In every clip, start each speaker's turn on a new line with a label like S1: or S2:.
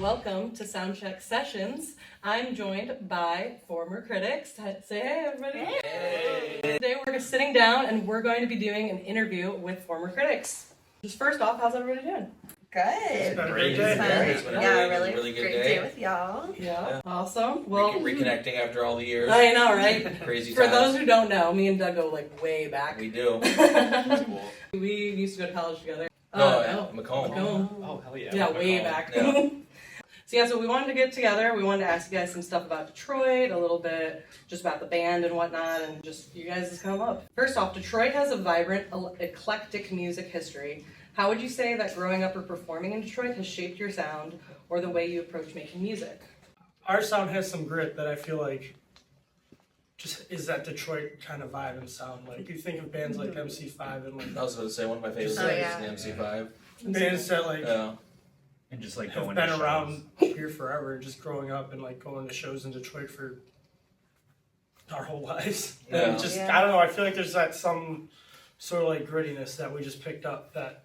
S1: welcome to SoundCheck Sessions. I'm joined by former critics. Say hey, everybody. Hey. Today we're sitting down and we're going to be doing an interview with former critics. Just first off, how's everybody doing?
S2: Good.
S3: It's been a great
S2: day.
S3: Really good
S2: great day with y'all.
S1: Yeah. Awesome. Well,
S3: reconnecting after all the years.
S1: I know, right?
S3: Crazy
S1: For
S3: times.
S1: those who don't know, me and Doug go like way back.
S3: We do.
S1: Cool. We used to go to college together.
S3: Macomb.
S1: Oh,
S4: hell yeah.
S1: Yeah, way back.
S3: Yeah.
S1: So we wanted to get together. We wanted to ask you guys some stuff about Detroit, a little bit just about the band and whatnot, and just you guys just come up. First off, Detroit has a vibrant, eclectic music history. How would you say that growing up or performing in Detroit has shaped your sound or the way you approach making music?
S4: Our sound has some grit that I feel like just is that Detroit kind of vibe and sound. Like you think of bands like MC5 and like
S3: I was going to say one of my favorite bands is the MC5.
S4: bands that like
S5: and just like
S4: have
S5: going
S4: been
S5: to
S4: around here forever, just growing up and like going to shows in Detroit for our whole lives.
S3: Yeah.
S4: And just I don't know, I feel like there's that some sort of like grittiness that we just picked up that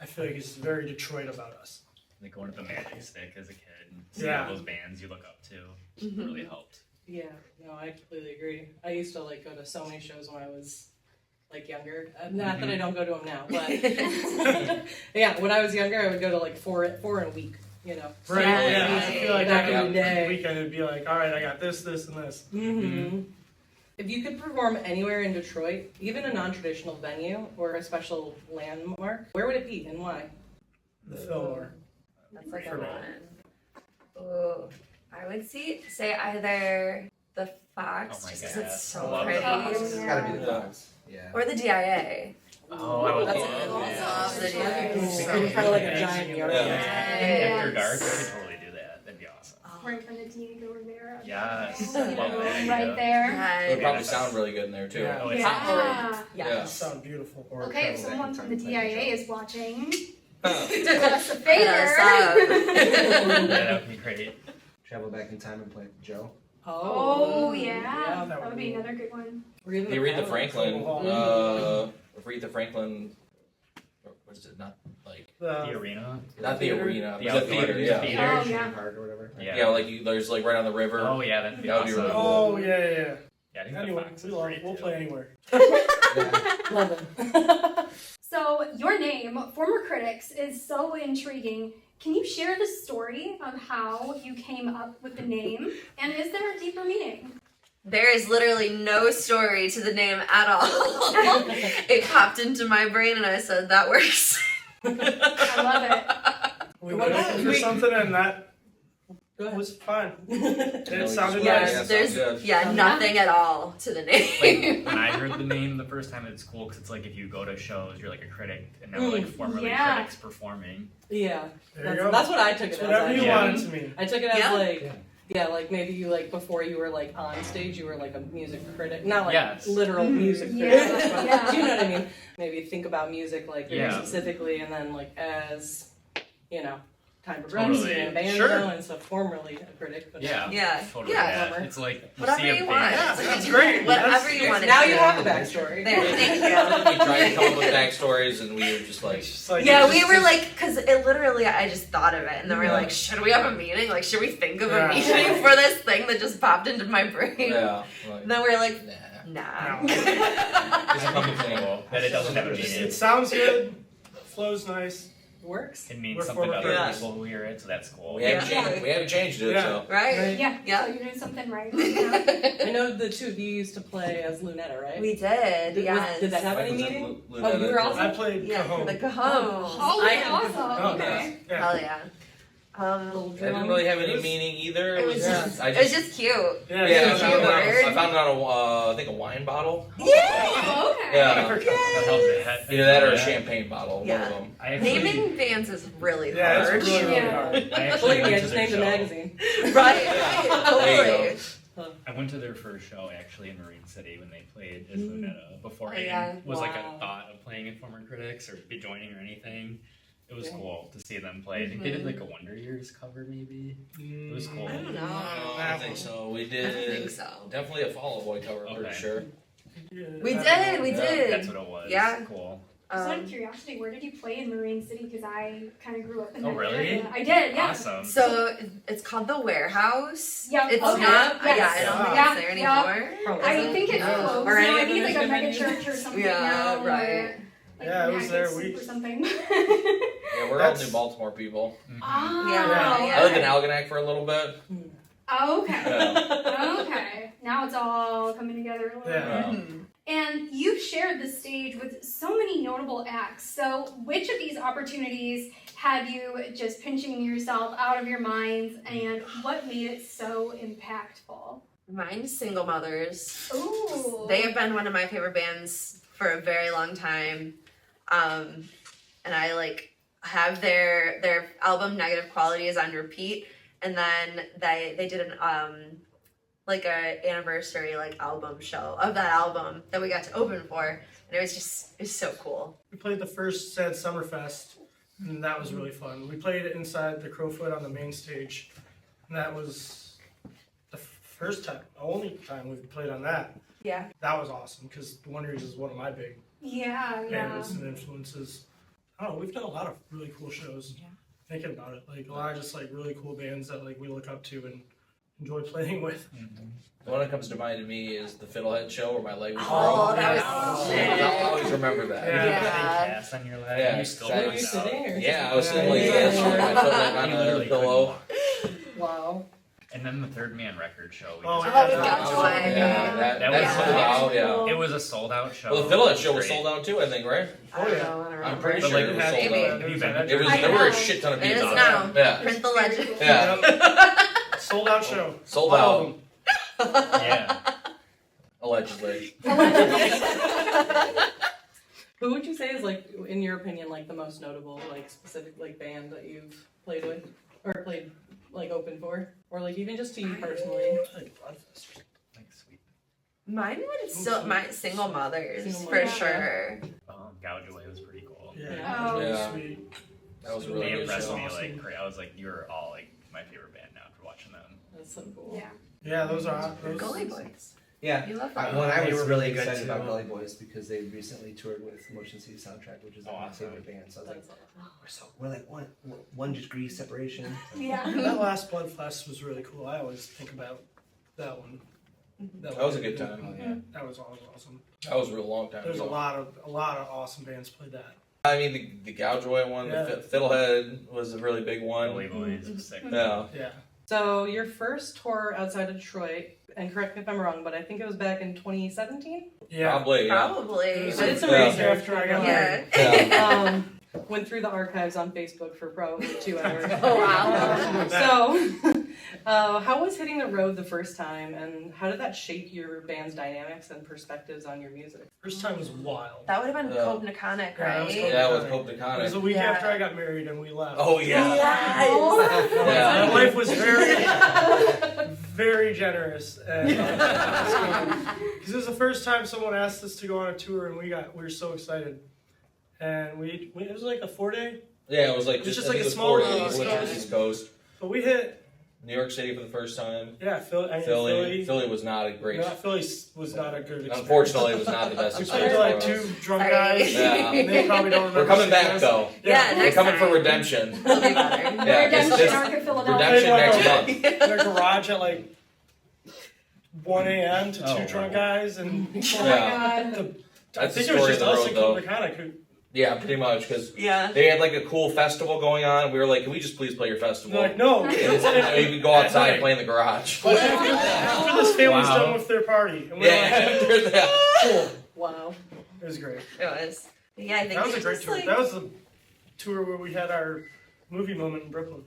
S4: I feel like is very Detroit about us.
S5: like going to the Magic Stick as a kid and seeing all those bands you look up to really helped.
S1: Yeah, no, I completely agree. I used to like go to so many shows when I was like younger. Not that I don't go to them now, but yeah, when I was younger, I would go to like four in a week. You know,
S4: Right, yeah. I feel like
S1: back in the day,
S4: weekend it'd be like, all right, I got this, and this.
S1: Mm-hmm. If you could perform anywhere in Detroit, even a non-traditional venue or a special landmark, where would it be and why?
S4: The Fillmore.
S2: That's like a one. Ooh, I would say either the Fox,
S5: Oh my
S2: just 'cause
S5: God.
S2: it's
S5: I
S2: so
S5: love
S2: pretty,
S5: the Fox.
S6: It's gotta be the Fox. Yeah.
S2: or the DIA.
S5: Oh, I would
S1: That's
S5: love
S1: a good one.
S5: that.
S2: Love the DIA.
S1: It's kind of like a giant yard.
S5: After dark, I could totally do that. That'd be awesome.
S7: Right in front of Diego Rivera.
S5: Yes.
S7: You
S5: Love
S7: know,
S5: that.
S7: right there.
S3: It would probably sound really good in there too.
S4: Yeah.
S5: Oh, it's
S7: Yeah.
S4: It sounds beautiful.
S7: Okay, if someone from the DIA is watching, do us a
S2: Hit us
S7: favor.
S5: yeah, that would be great.
S6: Travel back in time and play Joe.
S7: Oh, yeah.
S4: Yeah,
S7: That would be another good one.
S1: Or even
S3: The Aretha Franklin.
S4: Mhm.
S3: Aretha Franklin. What is it? Not like.
S5: The arena.
S3: Not the arena.
S5: The
S3: The
S5: outdoor
S3: theater. Yeah.
S5: theater.
S7: Oh,
S6: Ocean
S7: yeah.
S6: Park or whatever.
S3: Yeah, like there's like right on the river.
S5: Oh yeah, that'd be
S3: That would be
S5: awesome.
S3: really cool.
S4: Oh, yeah.
S5: Yeah, I think
S4: Anyway,
S5: the Fox is great
S4: we'll
S5: too.
S4: play anywhere.
S1: Love it.
S7: So, your name, Former Critics, is so intriguing. Can you share the story of how you came up with the name? And is there a deeper meaning?
S2: There is literally no story to the name at all. It popped into my brain and I said, that works.
S7: I love it.
S4: We were looking for something and that
S1: Go ahead.
S4: was fun.
S3: It
S4: It sounded
S3: Yeah,
S4: nice.
S3: sounds
S2: There's
S3: good.
S2: nothing at all to the name.
S5: Like, when I heard the name the first time, it's cool because it's like if you go to shows, you're like a critic, and now we're like formerly
S7: Yeah.
S5: critics performing.
S1: Yeah,
S4: There you go.
S1: that's what I took it
S4: It's
S1: as.
S4: whatever you
S1: actually.
S4: want it to mean.
S1: I took it as
S2: Yeah.
S1: like, yeah, like maybe you like before you were like on stage, you were like a music critic, not like
S5: Yes.
S1: literal music critic.
S7: Yeah, yeah.
S1: Do you know what I mean? Maybe think about music like very
S5: Yeah.
S1: specifically, and then like as you know, time progresses,
S5: Totally.
S1: you're in a band
S5: Sure.
S1: now, and so formerly a critic. But
S5: Yeah.
S2: Yeah.
S5: Totally.
S2: Yeah.
S5: Yeah. It's like
S2: Whatever
S5: see a
S2: you
S5: band-
S2: want.
S4: Yeah, that's great.
S2: Whatever
S4: That's-
S2: you want.
S1: now
S2: to
S1: you
S2: do.
S1: have the backstory.
S2: There, thank
S3: I
S2: you.
S3: think we tried to come up with backstories and we were just like.
S4: It's just like,
S2: Yeah,
S4: it's
S2: we
S4: just-
S2: were like, because it literally, I just thought of it, and then we were like, should we have a meeting? Like, should we think of a
S4: Yeah.
S2: meeting for this thing that just popped into my brain?
S3: Yeah. Like,
S2: And then we were like,
S3: nah.
S2: nah.
S4: No.
S3: It's a couple things.
S5: Cool. That it doesn't have a
S4: It
S5: meaning.
S4: sounds good, flows nice.
S1: Works.
S5: It means
S4: We're
S5: something to
S4: former
S5: other
S2: critics.
S5: people who hear it, so that's cool.
S3: We haven't
S2: Yeah.
S3: changed. We haven't changed it.
S4: Yeah.
S3: So.
S2: Right?
S7: Yeah,
S2: Yeah.
S7: so you're doing something right. Yeah.
S1: I know the two of you used to play as Lunetta, right?
S2: We did, yes.
S1: Did that have any
S3: Was it
S1: meaning?
S3: Lu-
S1: Oh, you were
S3: Lunetta?
S1: also.
S4: I played
S2: Yeah,
S4: Cajon.
S2: the Cajon.
S7: Oh,
S1: I
S7: that's
S1: had-
S7: awesome.
S4: Oh,
S7: Okay.
S4: yeah.
S2: Hell yeah.
S1: Little
S3: That didn't really have any meaning either.
S2: It was just,
S3: I
S2: it was just cute.
S4: Yeah,
S3: Yeah, I
S2: Cute
S3: found, it on,
S2: word.
S3: I found it on I think a wine bottle.
S2: Yeah!
S7: Oh, okay.
S3: Yeah.
S5: That helps it.
S3: Either that or a
S5: Yeah.
S3: champagne bottle. One
S2: Yeah.
S3: of them.
S5: I actually,
S2: Naming bands is really
S4: Yeah,
S2: hard.
S4: it's really, really
S7: Yeah.
S4: hard.
S5: I
S1: Believe
S5: actually
S1: me, I
S5: went to
S1: just
S5: their
S1: named a
S5: show.
S1: magazine.
S2: Right,
S3: There you
S2: totally.
S5: I went to their first show actually in Marine City when they played as
S1: Mm.
S5: Lunetta before
S2: Oh,
S5: I
S2: yeah.
S5: even was like
S1: Wow.
S5: a thought of playing in Former Critics or be joining or anything. It was
S1: Yeah.
S5: cool to see them play. I think they did like a Wonder Years cover maybe. It was cool.
S2: I don't know.
S3: No, I don't think so. We
S2: I
S3: did.
S2: don't think so.
S3: Definitely a Fall Out Boy cover. I'm pretty
S5: Okay.
S3: sure.
S2: We did, we
S3: Yeah,
S2: did.
S5: That's what it was.
S2: Yeah.
S5: Cool.
S7: Just out of curiosity, where did you play in Marine City? Because I kind of grew up in that
S5: Oh, really?
S7: area. I did, yeah.
S5: Awesome.
S2: So it's called the Warehouse.
S7: Yeah,
S2: It's
S7: okay.
S2: not.
S7: Yes.
S2: Yeah, I don't think
S7: Yeah,
S2: it's there
S7: yeah.
S2: anymore.
S1: Probably
S7: I
S1: isn't.
S7: think it's
S2: No.
S7: closed
S2: Or
S7: now.
S2: any
S7: I
S2: of
S7: think it's like a
S1: the
S7: mega
S1: Michigan
S7: church or something
S2: Yeah,
S7: now.
S2: right.
S7: Or like
S4: Yeah, I was
S7: United
S4: there.
S7: Soup or something.
S3: Yeah, we're all
S4: That's-
S3: New Baltimore people.
S7: Oh,
S2: Yeah.
S3: I lived in Algonac for a little bit.
S7: Okay.
S3: Yeah.
S7: Okay. Now it's all coming together a little
S4: Yeah.
S7: bit. And you've shared the stage with so many notable acts. So, which of these opportunities had you just pinching yourself out of your minds, and what made it so impactful?
S2: Mine's Single Mothers.
S7: Ooh.
S2: They have been one of my favorite bands for a very long time. And I like have their album Negative Quality is on repeat. And then they did an like a anniversary like album show of that album that we got to open for. And it was so cool.
S4: We played the first Sad Summerfest, and that was really fun. We played it inside the Crowfoot on the main stage, and that was the first time, only time we've played on that.
S2: Yeah.
S4: That was awesome, because The Wonders is one of my big
S7: Yeah.
S4: favorites and influences. I don't know, we've done a lot of really cool shows.
S2: Yeah.
S4: Thinking about it, like a lot of just like really cool bands that like we look up to and enjoy playing with.
S3: The one that comes to mind to me is the Fiddlehead show where my leg was
S2: Oh,
S3: broke.
S2: that
S4: Yeah.
S2: was
S3: Yeah, I'll always remember that.
S4: Yeah.
S5: Big
S2: Yeah.
S5: cast on your leg.
S3: Yeah,
S5: You still
S3: exactly.
S1: Were
S5: knocked
S1: you
S5: out.
S1: sitting or
S3: Yeah, I was sitting like
S4: Yeah.
S3: this with my foot like on
S5: You
S3: the
S5: literally
S3: pillow.
S5: couldn't walk.
S1: Wow.
S5: And then the Third Man record show. We
S4: Oh,
S5: just
S4: yeah,
S2: we
S4: that
S2: got
S4: was-
S2: joy.
S3: Yeah, that
S5: That
S3: was
S5: was
S3: sold out, yeah.
S5: It was a sold out show.
S3: Well, the Fiddlehead show was
S5: Great.
S3: sold out too, I think, right?
S2: I don't
S4: yeah.
S2: know, I don't
S3: I'm
S2: remember.
S3: pretty
S5: But,
S3: sure
S5: like,
S3: it was sold
S2: maybe.
S3: out.
S5: Have you been to
S3: It was,
S7: I
S3: there were a
S7: know.
S3: shit ton of
S2: It
S3: people
S2: is
S3: there.
S2: now.
S3: Yeah.
S2: Print the legend.
S3: Yeah.
S4: Sold out show.
S3: Sold
S4: All of
S3: out,
S4: them.
S5: Yeah.
S3: allegedly.
S1: Who would you say is like, in your opinion, like the most notable, like specific like band that you've played with or played like open for, or like even just to you personally?
S5: Like sweet.
S2: Mine would still my Single Mothers
S1: Single
S2: for
S1: Mothers.
S2: sure.
S5: Gouge Away was pretty cool.
S4: Yeah.
S7: Oh.
S4: Really
S3: Yeah.
S4: sweet.
S3: That was a
S5: They
S3: really good
S5: impressed
S3: show.
S5: me
S4: Awesome.
S5: like I was like, you're all like my favorite band now after watching them.
S1: That's so cool.
S7: Yeah.
S4: Yeah, those are those.
S2: Gully Boys.
S6: Yeah.
S2: You love
S6: I,
S2: that.
S6: when I
S5: They
S6: was
S5: were
S6: really
S5: really good
S6: excited
S5: too.
S6: about Gully Boys because they recently toured with Motion City Soundtrack, which is like my
S5: Awesome.
S6: favorite band. So I was like,
S1: That's
S6: we're like one degree separation.
S7: Yeah.
S4: That last Blood Fest was really cool. I always think about that one.
S3: That was a good time.
S6: Oh, yeah.
S4: That was awesome.
S3: That was a real long time
S4: There's a
S3: ago.
S4: lot of awesome bands played that.
S3: I mean, the Gouge Away one,
S4: Yeah.
S3: the Fiddlehead was a really big one.
S5: Gully Boys was sick.
S3: Yeah.
S4: Yeah.
S1: So your first tour outside of Detroit, and correct me if I'm wrong, but I think it was back in 2017.
S4: Yeah.
S3: Probably, yeah.
S2: Probably.
S4: It
S1: I did some
S3: Yeah.
S1: research
S4: After I got
S2: Yeah.
S3: Yeah.
S1: Went through the archives on Facebook for probably 2 hours.
S2: Oh, wow.
S1: So, how was hitting the road the first time, and how did that shape your band's dynamics and perspectives on your music?
S4: First time was wild.
S2: That would have been
S3: Yeah.
S2: Cope Nakonic,
S4: Yeah, that was
S2: right?
S4: Cope.
S3: Yeah, with Pope
S4: It was a
S3: DeConnick.
S4: week
S2: Yeah.
S4: after I got married and we left.
S3: Oh, yeah.
S2: Yes.
S4: My
S3: Yeah.
S4: wife was very generous, and because it was the first time someone asked us to go on a tour, and we were so excited, and we it was like a 4-day,
S3: Yeah, it was like
S4: It was just
S3: I
S4: like
S3: think
S4: a
S3: it was
S4: small
S3: 4
S4: little
S3: days,
S4: East
S3: which
S4: Coast.
S3: was East Coast.
S4: but we hit
S3: New York City for the first time.
S4: Philly.
S3: Philly was not a great.
S4: Philly was not a good experience.
S3: Unfortunately, it was not the best
S4: We played
S3: experience.
S4: to like
S3: for us.
S4: 2 drunk
S2: Sorry.
S4: guys.
S3: Yeah.
S4: They probably don't remember.
S3: We're coming
S4: seeing
S3: back
S4: us.
S3: though.
S2: Yeah,
S3: We're
S2: next
S3: coming for
S2: time.
S3: redemption.
S2: It'll be better.
S3: Yeah,
S7: Redemption
S3: this-
S7: Arc of Philadelphia.
S3: Redemption
S4: Like,
S3: next
S4: oh,
S3: month.
S4: In a garage at like 1 a.m. to 2
S5: Oh,
S4: drunk
S5: wow.
S4: guys, and
S7: Oh my
S3: Yeah.
S7: god.
S4: I
S3: That's
S4: think
S3: the
S4: it was
S3: story
S4: just
S3: of the
S4: us
S3: road,
S4: and
S3: though.
S4: Cope Nakonic who
S3: Yeah, pretty much, because
S2: Yeah.
S3: they had like a cool festival going on. We were like, can we just please play your festival?
S4: they're like, no.
S3: And we could go outside and play in the garage.
S4: But after this family's
S5: Wow.
S4: done with their party, and we're
S3: Yeah,
S4: like,
S3: after that.
S4: cool.
S1: Wow.
S4: It was great.
S2: It was. Yeah, I think
S4: That was
S2: it
S4: a great
S2: just,
S4: tour.
S2: like-
S4: That was the tour where we had our movie moment in Brooklyn.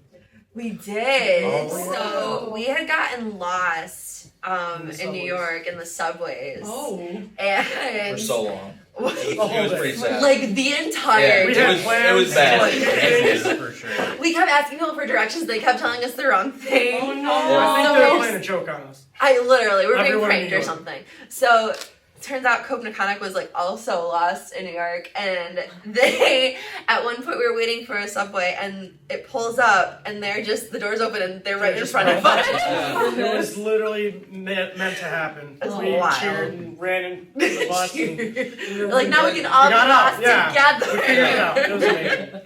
S2: We did.
S3: Oh,
S2: So we had gotten lost
S4: In the
S2: in New
S4: subways.
S2: York in the subways.
S1: Oh.
S3: For
S2: And
S3: so long. It
S4: whole
S3: was
S4: day.
S3: pretty sad.
S2: like the entire
S3: Yeah,
S4: We
S3: it
S4: had
S3: was,
S4: plans.
S3: it was bad.
S4: Like,
S5: For sure.
S2: we kept asking people for directions, they kept telling us the wrong thing.
S1: Oh no.
S4: I think
S2: So
S4: they were
S2: we
S4: playing a joke on us.
S2: I literally, we're being
S4: Everyone in
S2: pranked
S4: New
S2: or
S4: York.
S2: something. So turns out Copenhagen was like also lost in New York, and they at one point we were waiting for a subway and it pulls up and the doors open and they're right in front of us.
S4: It was literally meant to happen.
S2: That's
S4: We
S2: wild.
S4: cheered and ran in the bus. And
S2: We're like, now we can all
S4: got
S2: cross
S4: out, yeah. We figured it
S2: together.
S4: out. It was amazing.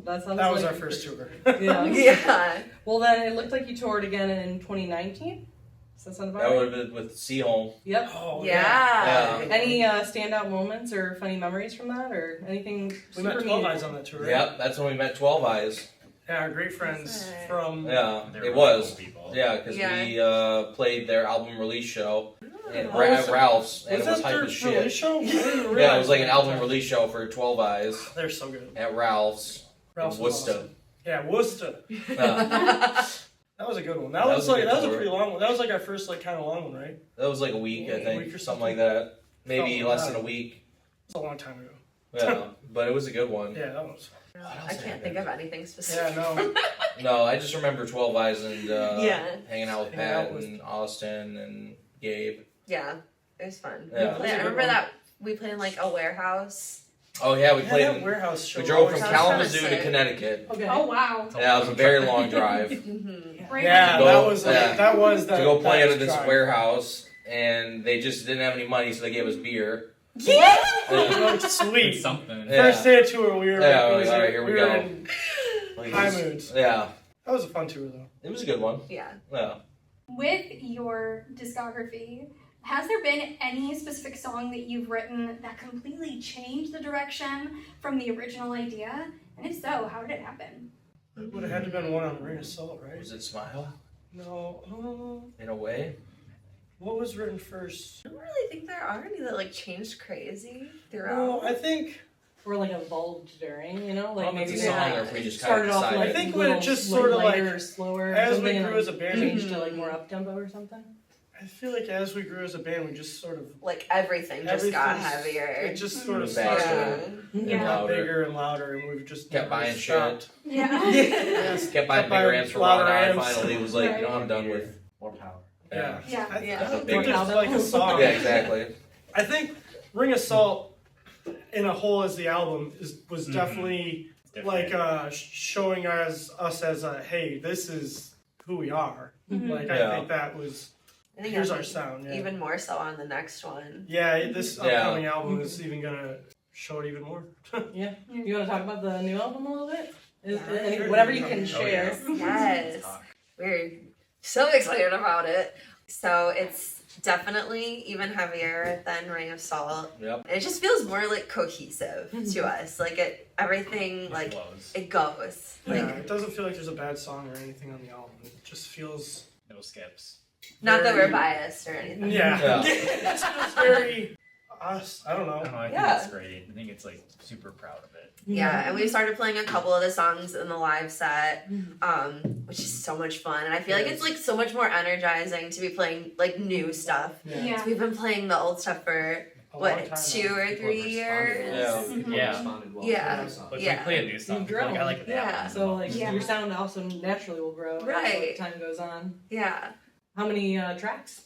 S1: That sounds
S4: That was
S1: like
S4: our first tour.
S1: Yeah.
S2: Yeah.
S1: Well, then it looked like you toured again in 2019. Does that sound about
S3: That
S1: right?
S3: would have been with Seahole.
S1: Yep.
S4: Oh,
S2: Yeah.
S1: Any standout moments or funny memories from that, or anything?
S4: We
S1: super
S4: met 12
S1: neat?
S4: Eyes on that tour. Right?
S3: Yep, that's when we met 12 Eyes.
S4: Yeah, our great friends
S2: That's right.
S4: from.
S3: Yeah,
S5: They're
S3: it
S5: really
S3: was.
S5: cool people.
S3: Yeah, because we played their album release show at
S4: Oh, was it-
S3: Ralph's, and
S4: Was
S3: it was
S4: that
S3: hype
S4: their
S3: as shit.
S4: release show? I didn't even
S3: Yeah, it
S4: realize
S3: was like an
S4: that.
S3: album release show for 12 Eyes
S4: They're so good.
S3: at Ralph's
S4: Ralph's
S3: in
S4: was
S3: Worcester.
S4: awesome. Yeah, Worcester.
S3: Yeah,
S4: That was a good one.
S3: That was a good
S4: that was a
S3: tour.
S4: pretty long one. That was like our first like kind of long one, right?
S3: that was like a week, I
S4: A
S3: think,
S4: week or
S3: something
S4: something.
S3: like that. Maybe
S4: Something
S3: less
S4: like
S3: than a
S4: that.
S3: week.
S4: It's a long time ago.
S3: Yeah, but it was a good one.
S4: Yeah, that was.
S2: I can't think of anything
S4: Yeah,
S2: specific.
S4: no.
S3: No, I just remember 12 Eyes and
S2: Yeah.
S3: hanging out with
S4: Hanging out
S3: Pat
S4: with-
S3: and Austin and Gabe.
S2: Yeah, it was fun.
S3: Yeah.
S2: I remember that we played in like a warehouse.
S3: Oh yeah, we
S4: Yeah,
S3: played.
S4: that warehouse show.
S3: We drove from
S2: That was kinda
S3: Kalamazoo to
S2: sick.
S3: Connecticut.
S1: Okay.
S7: Oh wow.
S3: Yeah, it was a very long drive.
S2: Mm-hmm.
S7: Great
S4: Yeah,
S3: To go-
S4: that was
S3: yeah.
S4: that was
S3: to
S4: that.
S3: go play
S4: that
S3: out of this
S4: drive.
S3: warehouse, and they just didn't have any money, so they gave us beer.
S2: Yeah.
S4: Like,
S5: It's
S4: sweet.
S5: something.
S3: Yeah.
S4: First day of tour, we were.
S3: Yeah,
S4: it
S3: we're
S4: was
S3: like, all right, here we
S4: were
S3: go.
S4: in
S3: Like, it
S4: high
S3: was-
S4: moods.
S3: Yeah,
S4: That was a fun tour though.
S3: it was a good one.
S2: Yeah.
S3: Yeah.
S7: With your discography, has there been any specific song that you've written that completely changed the direction from the original idea? And if so, how did it happen?
S4: It would have had to been one on Rain of Salt, right?
S3: Was it Smile?
S4: No.
S3: In a way.
S4: What was written first?
S2: I don't really think there are any that like changed crazy throughout.
S4: No, I think.
S1: Or like evolved during, you know, like
S3: Well,
S1: maybe
S3: it's a
S1: they
S3: song,
S1: like
S3: or if we just kind
S1: started
S3: of
S1: off
S3: decided.
S1: like
S4: I think when it
S1: little
S4: just
S1: like
S4: sorta, like,
S1: lighter or slower, or
S4: as we
S1: something, and
S4: grew
S1: then
S4: as a band-
S1: changed to like more up tempo or something.
S4: I feel like as we grew as a band, we just sort of.
S2: Like everything just got
S4: everything's-
S2: heavier.
S4: It just sort of
S3: Faster.
S4: started
S2: Yeah.
S4: and
S7: Yeah.
S4: got
S3: Louder.
S4: bigger and louder, and we've just
S3: Kept
S4: never
S3: buying
S4: stopped.
S3: shit.
S7: Yeah.
S4: Yes.
S3: Kept buying
S4: Kept
S3: bigger
S4: buying
S3: amps for
S4: louder
S3: Ron, and I
S4: amps.
S3: finally was like, you know,
S7: Right.
S3: I'm done with.
S6: More power.
S3: Yeah.
S7: Yeah.
S4: I,
S2: Yeah.
S4: I don't think
S1: More
S4: there's like a song.
S3: Yeah, exactly.
S4: I think Ring of Salt in a whole as the album was
S5: Mhm.
S4: definitely
S5: Different.
S4: like showing us as a hey, this is who we are.
S7: Mhm.
S4: Like
S3: Yeah.
S4: I think that was
S2: I think
S4: here's
S2: I
S4: our
S2: think
S4: sound. Yeah,
S2: even more so on the next one.
S4: yeah. This
S3: Yeah.
S4: upcoming album is even gonna show it even more.
S1: Yeah. You want to talk about the new album a little bit?
S2: Yeah.
S1: Any- whatever you can
S5: Oh,
S1: share.
S2: Yes.
S5: Talk.
S2: We're so excited about it. So it's definitely even heavier than Ring of Salt.
S3: Yep.
S2: And it just feels more like cohesive to us. Like everything
S5: It
S2: like
S5: flows.
S2: it goes.
S4: Yeah,
S2: Like
S4: it doesn't feel like there's a bad song or anything on the album. It just feels
S5: No skips.
S2: not that
S4: very-
S2: we're biased or anything.
S4: yeah.
S3: Yeah.
S4: It just feels very us. I don't
S5: I don't
S4: know.
S5: know. I think
S2: Yeah.
S5: it's great. I think it's like super proud of it.
S2: Yeah, and we started playing a couple of the songs in the live set, which is so much fun. And I feel like it's like so much more energizing to be playing like new stuff.
S7: Yeah.
S2: So we've been playing the old stuff for
S4: A long
S2: what,
S4: time
S2: 2
S4: now.
S2: or
S6: People
S2: 3
S6: have
S2: years?
S6: responded well.
S3: Yeah.
S6: People
S5: Yeah.
S6: responded well
S2: Yeah.
S6: to that song.
S5: But
S2: Yeah.
S5: if we play a new song,
S1: You
S5: people are like, I
S1: grow.
S5: like that
S2: Yeah.
S5: one.
S1: So like
S7: Yeah.
S1: your sound also naturally will grow
S2: Right.
S1: as time goes on.
S2: Yeah,
S1: How many tracks?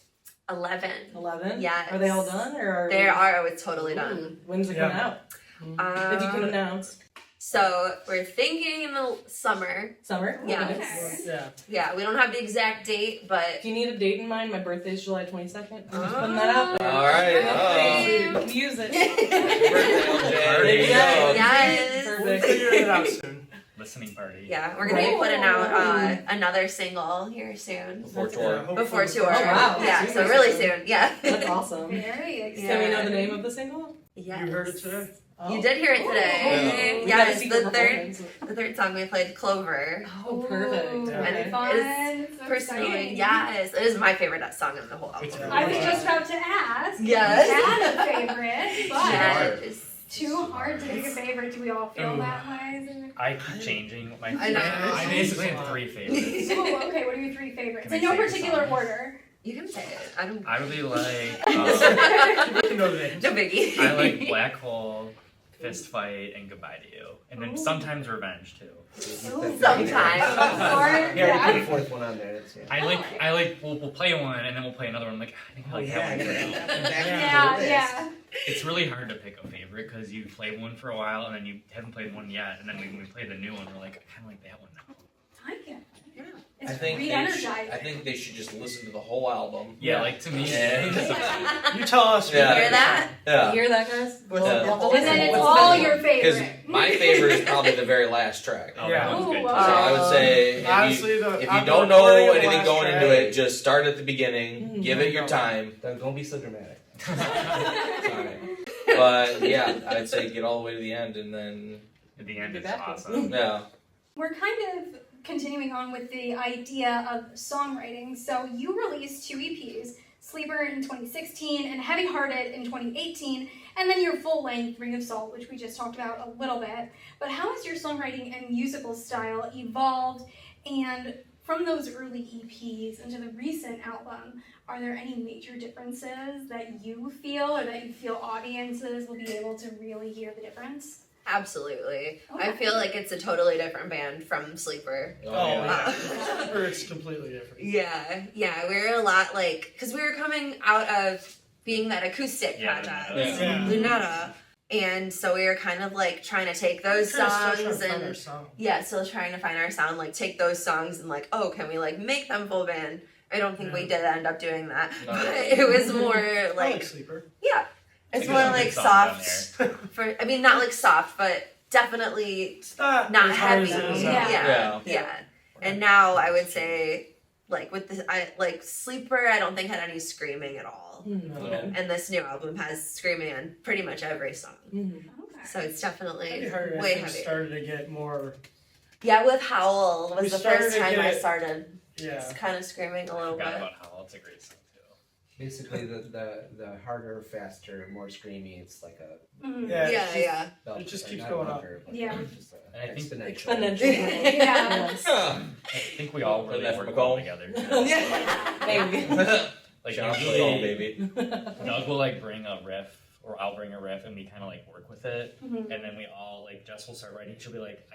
S2: 11.
S1: 11?
S2: Yes.
S1: Are they all done or are
S2: They are. Oh, it's totally done.
S1: Ooh, when's it coming
S4: Yeah.
S1: out? If you can
S2: Um,
S1: announce.
S2: so we're thinking in the summer.
S1: Summer?
S2: Yeah.
S1: Okay.
S4: Yeah.
S2: Yeah, we don't have the exact date, but
S1: If you need a date in mind, my birthday's July 22nd. I'm just
S2: Oh.
S1: putting that out there.
S3: All right.
S1: Hopefully you use it.
S3: There you go.
S2: Yes.
S4: We'll
S1: Perfect.
S4: figure it out soon.
S5: Listening party.
S2: yeah, we're gonna be putting out another single here soon.
S3: Before
S1: That's
S3: tour.
S4: hopefully-
S2: Before tour.
S1: Oh, wow.
S2: Yeah,
S1: Super
S2: so really
S1: soon.
S2: soon. Yeah.
S1: That's awesome.
S7: Very exciting.
S1: Can we know the name of the single?
S2: Yes.
S4: You heard it today?
S1: Oh.
S2: You did hear it today.
S1: We got a
S2: Yes,
S1: secret
S2: the third
S1: performance.
S2: the third song we played, Clover.
S1: Oh, perfect.
S7: Ooh,
S4: Yeah.
S2: And
S1: Okay.
S7: fun. So
S2: Personally,
S7: exciting.
S2: yes, it is my favorite song on the whole album.
S5: It's
S7: I was just about to ask.
S2: Yes.
S7: If you had a favorite, but
S2: Yes.
S7: too hard to pick a favorite. Do we all feel
S5: Ooh.
S7: that way?
S5: I keep changing what my
S2: I know.
S5: I basically have 3 favorites.
S7: Oh, okay. What are your 3 favorites?
S5: Can I
S7: In no
S5: say the
S7: particular
S5: song?
S7: order.
S2: You can say it. I don't.
S5: I really like
S4: You know the names.
S2: No biggie.
S5: I like Black Hole, fist fight, and goodbye to you. And then sometimes revenge too.
S2: Sometimes.
S6: Yeah, put the fourth one on there. That's,
S5: We'll play one and then we'll play another one. Like, I think I like that one.
S7: Yeah.
S5: It's really hard to pick a favorite because you play one for a while and then you haven't played one yet, and then when we play the new one, we're like, I kind of like that one now.
S7: I get it. It's
S8: I think
S7: re-energizing.
S8: they should just listen to the whole album.
S5: Yeah, like to me.
S4: You tell us.
S2: You hear that?
S8: Yeah.
S1: You hear that, guys?
S7: And then it's all your
S8: Because
S7: favorite.
S8: my favorite is probably the very last track.
S5: Oh,
S4: Yeah.
S5: that one's good too.
S7: Ooh,
S8: So I would say
S4: Honestly,
S8: if you
S4: I'm
S8: don't know
S4: recording the
S8: anything
S4: last
S8: going
S4: track.
S8: into it, just start at the beginning, give it your time.
S6: Don't be so dramatic.
S8: Sorry. But yeah, I'd say get all the way to the end and then
S5: At the end,
S1: Be
S5: it's
S1: back.
S5: awesome.
S8: yeah.
S7: We're kind of continuing on with the idea of songwriting. So you released 2 EPs, Sleeper in 2016 and Heavy Hearted in 2018, and then your full-length Ring of Salt, which we just talked about a little bit. But how has your songwriting and musical style evolved? And from those early EPs into the recent album, are there any major differences that you feel or that you feel audiences will be able to really hear the difference?
S2: Absolutely.
S7: Okay.
S2: I feel like it's a totally different band from Sleeper.
S4: Oh,
S8: yeah.
S4: yeah. Or it's completely different.
S2: Yeah, we're a lot like, because we were coming out of being that acoustic project,
S8: Yeah.
S2: Lunetta, and so we were kind of like trying to take those songs and still trying to find our sound, like take those songs and like, oh, can we like make them full band? I don't think we did end up doing that,
S8: No.
S2: but it was more
S4: I
S2: like,
S4: like Sleeper.
S2: yeah, it's
S5: There's
S2: more
S5: some
S2: like
S5: good songs
S2: soft. I mean, not like soft, but definitely
S4: It's not
S2: not
S4: as hard as
S2: heavy.
S4: it is
S2: Yeah.
S4: out.
S8: Yeah.
S2: And now I would say, like with this, like Sleeper, I don't think had any screaming at all.
S4: No.
S2: And this new album has screaming on pretty much every song.
S7: Okay.
S2: So it's definitely
S4: Heavy Hearted, I
S2: way
S4: think,
S2: heavier.
S4: started to get more.
S2: Yeah, with Howl
S4: We
S2: was the
S4: started
S2: first
S4: to
S2: time I
S4: get-
S2: started
S4: Yeah.
S2: kind of screaming a little
S5: Forgot
S2: bit.
S5: about Howl. It's a great song too.
S6: Basically, the harder, faster, more screamy. It's like a
S7: Mhm.
S4: Yeah.
S2: Yeah.
S6: belt,
S4: It just
S6: like,
S4: keeps
S6: not
S4: going
S6: a
S4: up.
S6: bumper, but
S7: Yeah.
S6: just a
S5: And I think
S6: exponential.
S1: Exponential.
S7: Yeah.
S1: Yes.
S5: I think we all
S8: Put
S5: really
S8: that
S5: work
S8: from
S5: well
S8: Nicole.
S5: together.
S1: Maybe.
S5: Like
S8: Shout out to
S5: usually,
S8: Nicole, baby.
S5: Doug will like bring a riff, or I'll bring a riff, and we kind of like work with it,
S7: Mhm.
S5: and then we all like Jess will start writing. She'll be like,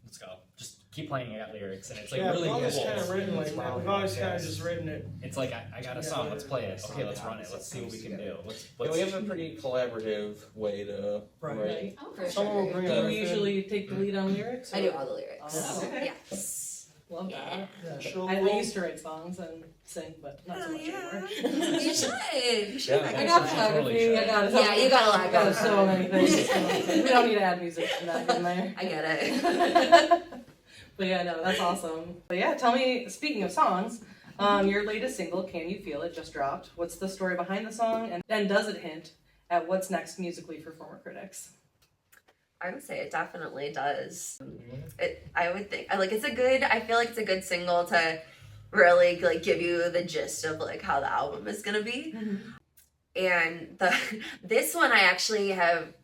S5: let's go, just keep playing. I got lyrics, and it's like
S4: Yeah,
S5: really
S4: we've always
S5: cool.
S4: kind of written like that. We've always kind of
S6: Yes.
S4: just written it.
S5: It's like I got a song. Let's play it. Okay, let's run it. Let's see what we can do. Let's
S8: Yeah, we have a pretty collaborative way to
S4: Right.
S8: write.
S7: Okay.
S4: Someone will bring
S1: Do
S4: a
S1: you
S4: riff in.
S1: usually take the lead on lyrics?
S2: I do all the lyrics.
S1: Oh, okay.
S2: Yes.
S1: Love that.
S4: Yeah, she'll-
S1: I used to write songs and sing, but not so
S2: Oh,
S1: much
S2: yeah.
S1: anymore.
S2: You should. You should.
S8: Yeah.
S1: I got
S5: You
S1: photography.
S5: totally
S1: I got
S2: Yeah, you got a lot
S1: I got
S2: going
S1: so
S2: on.
S1: many things. So we don't need to add music to that in there.
S2: I get it.
S1: But yeah, no, that's awesome. But yeah, tell me. Speaking of songs, your latest single, "Can You Feel It," just dropped. What's the story behind the song, and does it hint at what's next musically for former critics?
S2: I would say it definitely does. I would think I feel like it's a good single to really like give you the gist of like how the album is gonna be. And this one I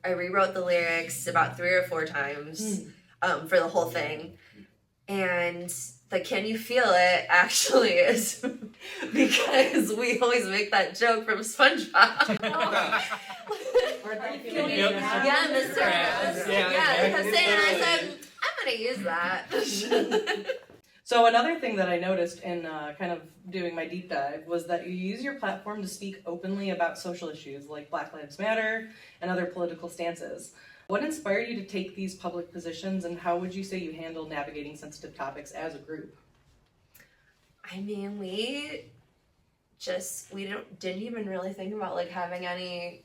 S2: rewrote the lyrics about 3 or 4 times for the whole thing. And the "Can You Feel It" actually is because we always make that joke from SpongeBob. Yeah, Mr. Krabs. Yeah, because I said, I'm going to use that.
S1: So another thing that I noticed in kind of doing my deep dive was that you use your platform to speak openly about social issues like Black Lives Matter and other political stances. What inspired you to take these public positions, and how would you say you handle navigating sensitive topics as a group?
S2: I mean, we didn't even really think about like having any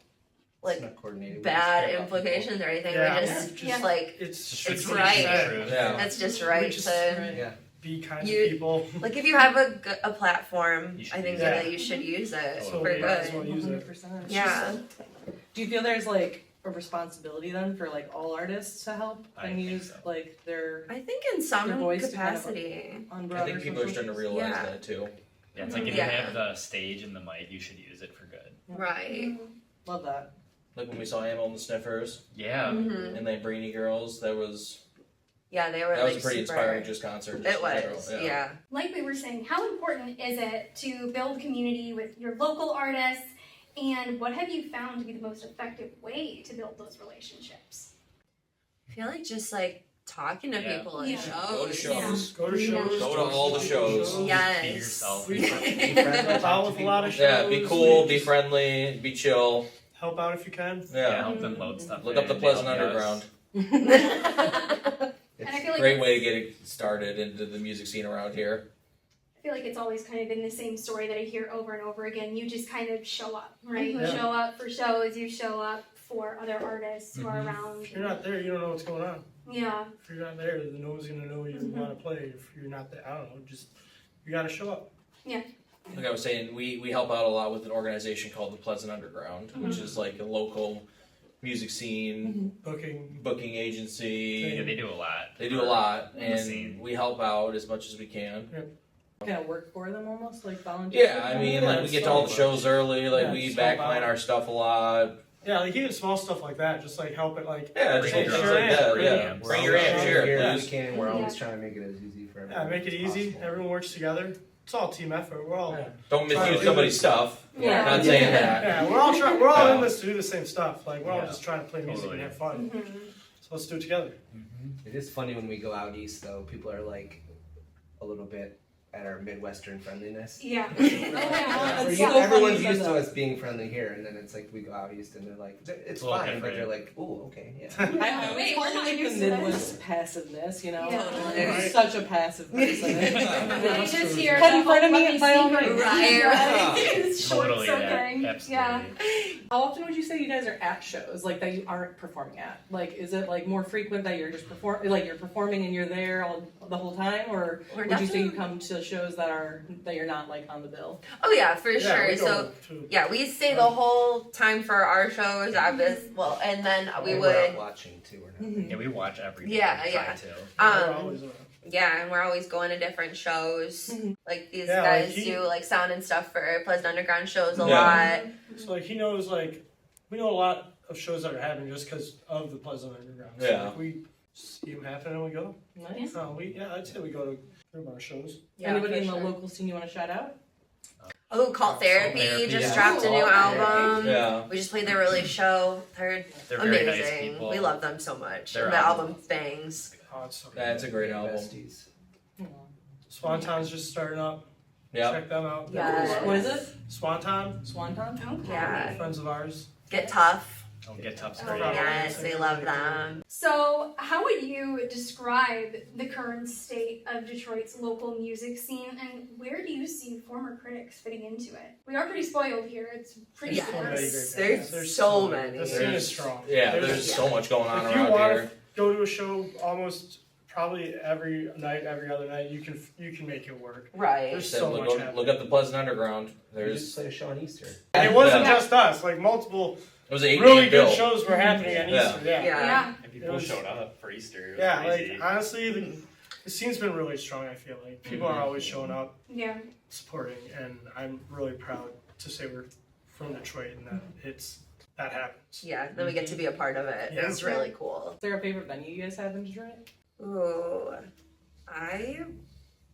S2: like
S6: It's not coordinated.
S2: bad
S6: We just
S2: implications or anything.
S4: Yeah.
S2: We just
S7: Yeah.
S2: like
S4: It's
S2: It's right.
S8: Yeah.
S2: it's just right
S4: just-
S2: to
S6: Yeah.
S4: be kind
S2: You-
S4: to people.
S2: like if you have a platform,
S5: You should
S2: I think
S5: use
S2: that
S4: it.
S2: you should use it
S4: So
S2: for
S4: we might as
S2: good.
S4: well use it.
S1: 100%.
S2: Yeah.
S1: Do you feel there's like a responsibility then for like all artists to help
S5: I
S1: and
S5: think
S1: use
S5: so.
S1: like their
S2: I think in some
S1: Their voice to kind of-
S2: capacity.
S1: on
S8: I
S1: broader
S8: think people are
S1: social
S8: starting to
S1: issues?
S8: realize
S2: Yeah.
S8: that too.
S5: Yeah, it's like if
S2: Yeah.
S5: you have the stage and the mic, you should use it for good.
S2: Right.
S1: Love that.
S8: Like when we saw Ammo and the Sniffers
S5: Yeah.
S2: Mhm.
S8: and like Brainy Girls, that was
S2: Yeah, they were
S8: that
S2: like
S8: was a pretty
S2: super,
S8: inspiring just concert.
S2: It was,
S8: Yeah.
S2: yeah.
S7: Like we were saying, how important is it to build community with your local artists, and what have you found to be the most effective way to build those relationships?
S2: I feel like just like talking to
S5: Yeah.
S2: people at
S7: Yeah.
S2: shows.
S8: Go to shows.
S4: Go to shows.
S8: Go to all the shows.
S2: Yes.
S5: Be yourself.
S4: Be help out with a lot of shows.
S8: Yeah, be cool, be friendly, be chill.
S4: Help out if you can.
S5: Yeah, help them load stuff.
S8: Look up the
S5: in,
S8: Pleasant
S5: they'll help us.
S8: Underground.
S7: And I feel like
S8: Great
S7: it's-
S8: way to get it started into the music scene around here.
S7: I feel like it's always kind of been the same story that I hear over and over again. You just kind of show up, right?
S2: Mhm.
S7: You
S4: Yeah.
S7: show up for shows, you show up for other artists who are
S5: Mhm.
S7: around.
S4: If you're not there, you don't know what's going on.
S7: Yeah.
S4: If you're not there, then no one's gonna know you want to play. If you're not there, I don't know. Just you gotta show up.
S8: Like I was saying, we help out a lot with an organization called the Pleasant Underground, which is like a local music scene booking agency.
S5: Yeah, they do a lot.
S8: They do a lot,
S5: the
S8: and
S5: scene.
S8: we help out as much as we can.
S1: Kind of work for them almost, like volunteer.
S8: Yeah, I mean, like we get to all the shows early. Like
S4: Yeah,
S8: we
S4: just help
S8: backline
S4: out.
S8: our stuff a lot.
S4: Yeah, like even small stuff like that, just like help it, like
S8: Yeah, just
S5: Bring
S8: things
S5: your
S8: like
S5: amp,
S8: that.
S5: bring
S8: Yeah,
S5: your amp.
S8: bring your amp here,
S4: Yeah.
S8: please.
S6: We're always trying to make it as easy for everyone.
S4: make it
S6: as
S4: easy.
S6: possible.
S4: Everyone works together. It's all team effort. We're all
S8: Don't misuse somebody's stuff.
S7: Yeah.
S8: Not saying that.
S4: yeah, we're all trying. We're all in this to do the same stuff. Like we're all
S5: Yeah.
S4: just trying to play music
S5: Totally.
S4: and have fun.
S7: Mhm.
S4: So let's do it together.
S6: It is funny when we go out east, though. People are like a little bit at our Midwestern friendliness.
S7: Yeah.
S1: That's so
S6: Everyone's
S1: funny you
S6: used
S1: said
S6: to
S1: that.
S6: us being friendly here, and then it's like we go out east, and they're like, "It's
S5: a little
S6: fine," but
S5: different.
S6: they're like, "Ooh, okay, yeah."
S1: I always
S7: Wait,
S1: call
S7: we're
S1: it
S7: not
S1: like the
S7: used to this.
S1: Midwest passiveness, you know?
S7: Yeah.
S1: I'm
S4: Right.
S1: such a passive person.
S7: They just hear
S1: Cut in
S7: the
S1: front of
S7: whole
S1: me
S7: let
S1: by all
S7: secret.
S1: means.
S2: Right.
S7: It's short
S5: Totally,
S7: circuiting.
S5: yeah, absolutely.
S7: Yeah.
S1: How often would you say you guys are at shows, like that you aren't performing at? Like, is it like more frequent that you're just you're performing and you're there all the whole time, or
S2: We're
S1: would you say you
S2: definitely-
S1: come to shows that you're not like on the bill?
S2: Oh yeah, for
S4: Yeah,
S2: sure.
S4: we go
S2: So
S4: to-
S2: yeah, we stay the whole time for our shows. Well, and then we
S6: And we're out
S2: would.
S6: watching too. We're not.
S5: Yeah, we watch everything.
S2: Yeah,
S5: we
S2: yeah.
S5: try to.
S4: we're
S2: Um,
S4: always around.
S2: yeah, and we're always going to different shows.
S1: Mhm.
S2: Like these
S4: Yeah,
S2: guys
S4: like he-
S2: do like sound and stuff for Pleasant Underground shows a
S8: Yeah.
S2: lot.
S4: So like he knows like we know a lot of shows that are happening just because of the Pleasant Underground. So,
S8: Yeah.
S4: like, we see them happen and we go.
S1: Nice.
S4: I'd say we go to three of our shows.
S2: Yeah,
S1: Anybody
S2: for
S1: in the
S2: sure.
S1: local scene you want to shout out?
S2: Oh, Cult Therapy
S5: Therapy,
S2: just
S6: yeah.
S2: dropped a new
S6: Cult
S2: album.
S8: Yeah.
S2: We just played their release show. They're
S5: They're very
S2: amazing.
S5: nice people.
S2: We love them so much.
S5: Their
S2: And the
S5: album-
S2: album bangs.
S4: Oh, it's so good.
S8: That's a great album.
S6: Besties.
S4: Swanton's just starting up.
S8: Yeah.
S4: Check them out.
S2: Yeah.
S1: What is it?
S4: Swanton,
S1: Swanton?
S7: Okay.
S2: Yeah.
S4: friends of ours.
S2: Get Tough.
S5: Oh, Get Tough's
S7: Oh,
S5: great.
S7: yeah.
S2: Yes, we love them.
S7: So, how would you describe the current state of Detroit's local music scene, and where do you see former critics fitting into it? We are pretty spoiled here. It's pretty
S2: Yeah.
S7: sparse.
S2: There's so many.
S4: The scene is strong.
S8: Yeah, there's so much going on
S4: If you
S8: around
S4: want
S8: here.
S4: to go to a show almost probably every night, every other night, you can make it work.
S2: Right.
S4: There's
S8: Said,
S4: so
S8: look,
S4: much
S8: look
S4: happening.
S8: up the Pleasant Underground.
S6: We
S8: There's
S6: just played a show on Easter.
S4: And it wasn't
S8: Yeah.
S4: just us. Like multiple
S8: it was an 8
S4: really
S8: bill.
S4: good shows were happening on
S8: Yeah.
S4: Easter. Yeah.
S2: Yeah.
S5: And
S4: It
S5: people
S4: was-
S5: showed up for Easter. It was
S4: Yeah,
S5: crazy.
S4: like honestly, the scene's been really strong. I feel like people are always showing up,
S7: Yeah.
S4: supporting, and I'm really proud to say we're from Detroit and that that happens.
S2: Yeah, then we get to be a part of it.
S4: Yeah.
S2: It's really cool.
S1: Is there a favorite venue you guys have in Detroit?
S2: Ooh, I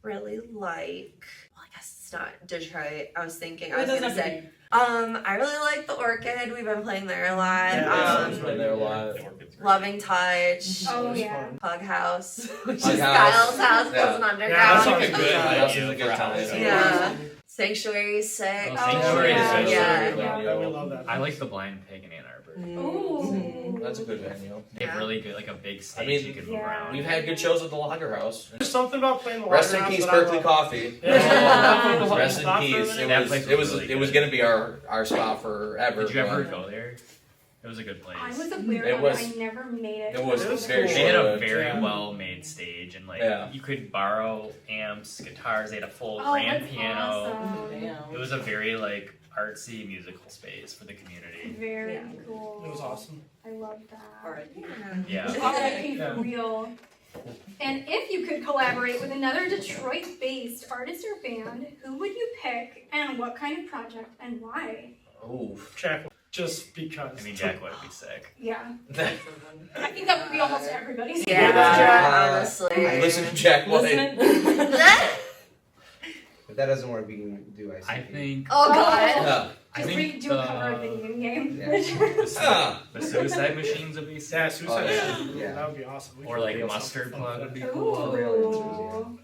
S2: really like. Well, I guess it's not Detroit. I was thinking. I was gonna say. I really like the Orchid. We've been playing there a lot.
S4: Yeah,
S8: It's been there a lot.
S2: Loving Touch.
S7: Oh,
S4: It was
S7: yeah.
S4: fun.
S2: Pug House, which
S8: Pug
S2: is
S8: House.
S2: Kyle's house,
S8: Yeah.
S2: Pleasant
S4: Yeah,
S2: Underground.
S4: that's
S5: like a
S4: always
S5: good
S4: good time.
S8: That's
S5: venue
S8: a good
S5: for a
S8: time.
S5: house.
S2: Yeah. Sanctuary's sick.
S5: Oh,
S7: Sanctuary
S5: is
S7: yeah.
S5: good.
S2: Yeah.
S4: Yeah, we love that.
S5: I like the Blind Pig in Ann Arbor.
S7: Ooh.
S8: That's a good venue.
S5: They have
S2: Yeah.
S5: really good, like a big stage
S8: I mean,
S5: you can move
S7: yeah.
S5: around.
S8: We've had good shows at the Lager House.
S4: There's something about playing the
S8: Rest in
S4: Lager
S8: peace,
S4: House that I
S8: Berkeley
S4: love.
S8: Coffee.
S4: Yeah.
S8: Rest in
S4: Stop for a
S8: peace.
S4: minute.
S8: It
S5: That
S8: was
S5: place
S8: it
S5: was
S8: was
S5: really
S8: it was
S5: good.
S8: gonna be our spot forever.
S5: Did you ever
S8: but
S5: go there? It was a good place.
S7: I was aware
S8: It
S7: of
S8: was-
S7: it. I never made it.
S8: it was
S4: It was
S8: very
S4: cool.
S5: They had a
S8: short-lived.
S5: very
S4: Yeah.
S5: well made stage, and like
S8: Yeah.
S5: you could borrow amps, guitars. They had a full
S7: Oh,
S5: grand
S7: that's
S5: piano.
S7: awesome.
S1: Damn.
S5: It was a very like artsy musical space for the community.
S7: Very
S2: Yeah.
S7: cool.
S4: It was awesome.
S7: I love that.
S1: Alright.
S5: Yeah.
S7: R.I.P.
S4: Yeah.
S7: for real. And if you could collaborate with another Detroit-based artist or band, who would you pick, and what kind of project, and why?
S8: Oof.
S4: Jack, just because.
S5: I mean, Jack would be sick.
S7: Yeah, I think that would be almost everybody's.
S2: Yeah, honestly.
S8: Listen to Jack White.
S1: Listening?
S6: that doesn't work, we can do ICP.
S5: I think.
S2: Oh god.
S8: Yeah.
S5: I
S7: Just
S5: think
S7: do a cover of the game.
S8: Ah.
S5: the suicide machines would be
S4: Yeah,
S5: sick.
S4: suicide.
S6: Oh, yeah.
S4: That would be awesome. We
S5: Or
S4: could
S5: like
S4: make
S5: mustard
S4: something
S5: plug
S4: fun
S5: would be
S4: with
S5: cool.
S7: Ooh.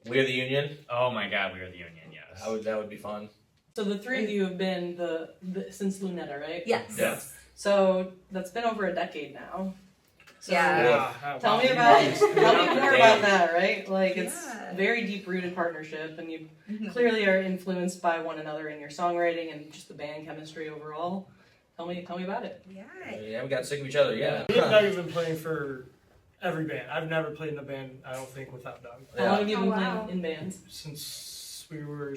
S8: We're the Union.
S5: Oh my god, we are the Union, yes.
S8: That would be fun.
S1: So the three of you have been the since Lunetta, right?
S2: Yes.
S8: Yeah.
S1: So that's been over a decade now. So
S2: Yeah.
S1: Tell me more about that, right? Like it's
S2: Yeah.
S1: very deep rooted partnership, and you
S2: Mhm.
S1: clearly are influenced by one another in your songwriting and just the band chemistry overall. Tell me about it.
S2: Yeah.
S8: Yeah, we got sick of each other. Yeah.
S4: Me and Doug have been playing for every band. I've never played in a band, I don't think, without Doug.
S1: How long have you
S7: Oh,
S1: been
S7: wow.
S1: playing in bands?
S4: Since we were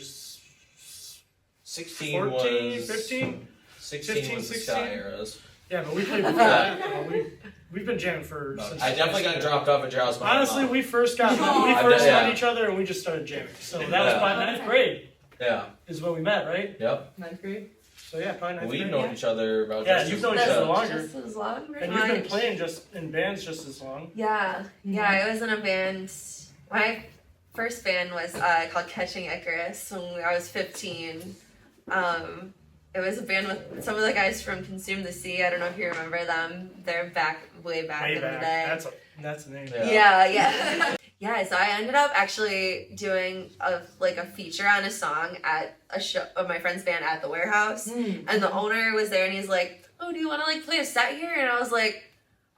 S8: 16
S4: 14,
S8: was
S4: 15?
S8: 16
S4: 15,
S8: was the
S4: 16?
S8: Sky eras.
S4: Yeah, but we played before that. We've been jamming for.
S8: No,
S4: since
S8: I definitely got dropped off at your house. by my
S4: Honestly,
S8: mom.
S4: we first met
S8: Yeah.
S4: each other and we just started jamming. So that was
S8: Yeah.
S4: probably ninth grade
S8: Yeah.
S4: is when we met, right?
S8: Yep.
S1: Ninth grade?
S4: So yeah, probably ninth
S8: We've
S4: grade.
S8: known each other about
S4: Yeah,
S8: just
S4: you've
S8: as
S4: known each other
S8: much.
S4: longer.
S2: Just as long, pretty
S4: And you've been
S2: much.
S4: playing just in bands just as long.
S2: Yeah, yeah. I was in a band. My first band was called Catching Icarus when I was 15. It was a band with some of the guys from Consume the Sea. I don't know if you remember them. They're way back
S4: Way
S2: in
S4: back.
S2: the day.
S4: That's the name.
S2: Yeah, yeah. So I ended up actually doing a feature on a song at a show of my friend's band at the warehouse, and the owner was there, and he's like, "Oh, do you want to play a set here?" And I was like,